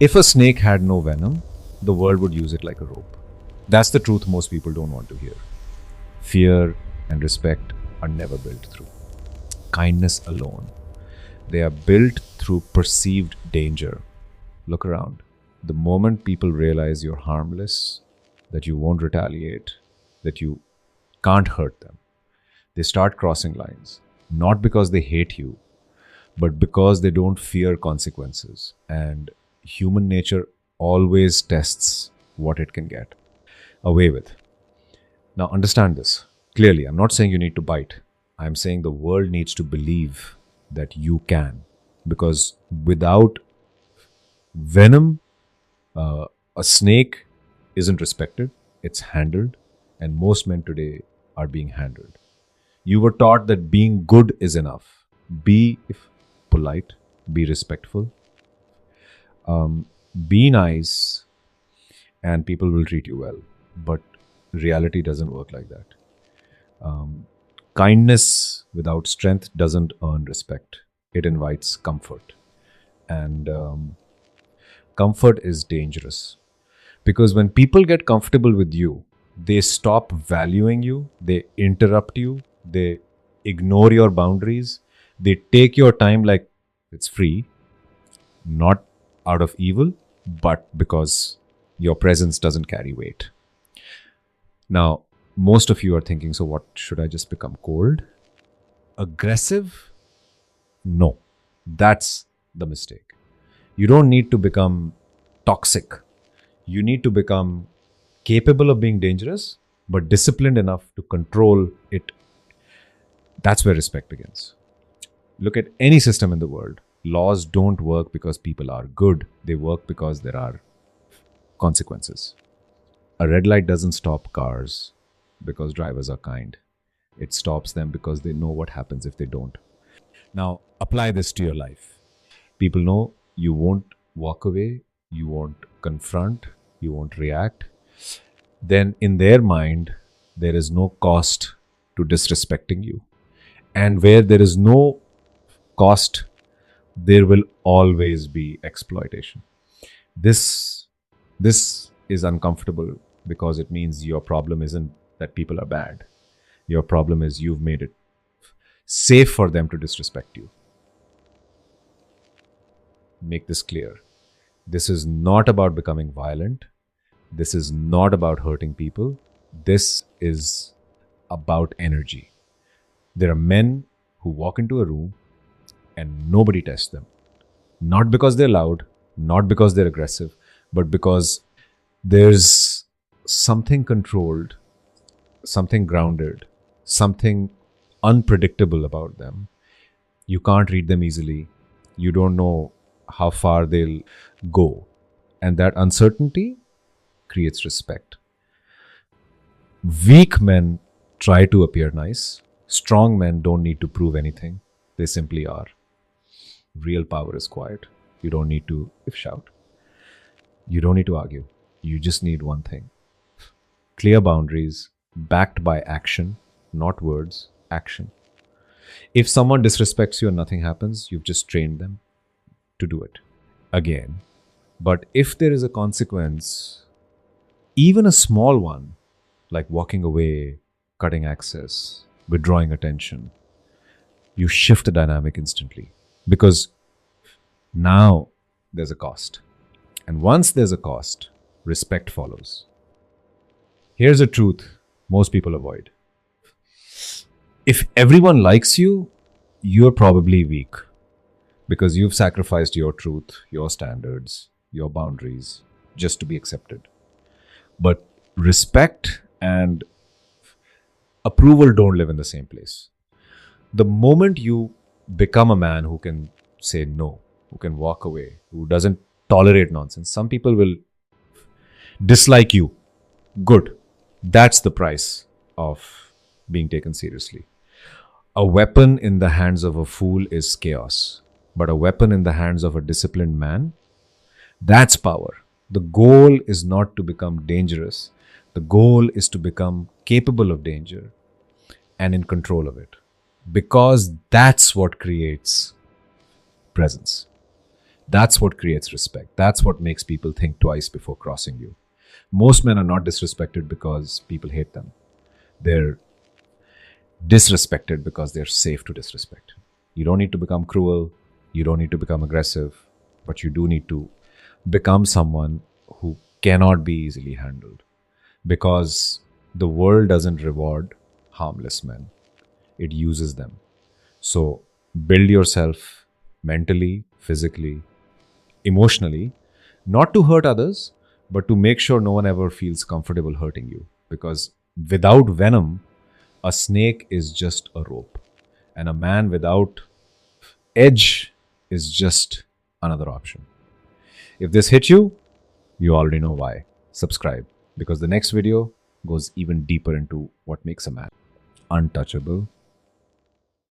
If a snake had no venom, the world would use it like a rope. That's the truth most people don't want to hear. Fear and respect are never built through kindness alone. They are built through perceived danger. Look around. The moment people realize you're harmless, that you won't retaliate, that you can't hurt them, they start crossing lines. Not because they hate you, but because they don't fear consequences. And human nature always tests what it can get away with. Now, understand this clearly. I'm not saying you need to bite. I'm saying the world needs to believe that you can. Because without venom, a snake isn't respected, it's handled. And most men today are being handled. You were taught that being good is enough. Be polite, be respectful, be nice, and people will treat you well. But reality doesn't work like that. Kindness without strength doesn't earn respect, it invites comfort. And comfort is dangerous because when people get comfortable with you, they stop valuing you, they interrupt you, they ignore your boundaries, they take your time like it's free, not out of evil, but because your presence doesn't carry weight. Now, most of you are thinking, so what, should I just become cold? Aggressive? No, that's the mistake. You don't need to become toxic. You need to become capable of being dangerous, but disciplined enough to control it. That's where respect begins. Look at any system in the world. Laws don't work because people are good. They work because there are consequences. A red light doesn't stop cars because drivers are kind. It stops them because they know what happens if they don't. Now, apply this to your life. People know you won't walk away, you won't confront, you won't react. Then in their mind, there is no cost to disrespecting you. And where there is no cost, there will always be exploitation. This is uncomfortable because it means your problem isn't that people are bad. Your problem is you've made it safe for them to disrespect you. Make this clear. This is not about becoming violent. This is not about hurting people. This is about energy. There are men who walk into a room and nobody tests them. Not because they're loud, not because they're aggressive, but because there's something controlled, something grounded, something unpredictable about them. You can't read them easily. You don't know how far they'll go. And that uncertainty creates respect. Weak men try to appear nice. Strong men don't need to prove anything. They simply are. Real power is quiet. You don't need to shout. You don't need to argue. You just need one thing. Clear boundaries backed by action, not words, action. If someone disrespects you and nothing happens, you've just trained them to do it again. But if there is a consequence, even a small one, like walking away, cutting access, withdrawing attention, you shift the dynamic instantly because now there's a cost. And once there's a cost, respect follows. Here's a truth most people avoid. If everyone likes you, you're probably weak because you've sacrificed your truth, your standards, your boundaries just to be accepted. But respect and approval don't live in the same place. The moment you become a man who can say no, who can walk away, who doesn't tolerate nonsense, some people will dislike you. Good. That's the price of being taken seriously. A weapon in the hands of a fool is chaos, but a weapon in the hands of a disciplined man, that's power. The goal is not to become dangerous. The goal is to become capable of danger and in control of it, because that's what creates presence. That's what creates respect. That's what makes people think twice before crossing you. Most men are not disrespected because people hate them. They're disrespected because they're safe to disrespect. You don't need to become cruel, you don't need to become aggressive, but you do need to become someone who cannot be easily handled, because the world doesn't reward harmless men, it uses them. So build yourself mentally, physically, emotionally, not to hurt others, but to make sure no one ever feels comfortable hurting you. Because without venom, a snake is just a rope, and a man without edge is just another option. If this hit you, you already know why. Subscribe, because the next video goes even deeper into what makes a man untouchable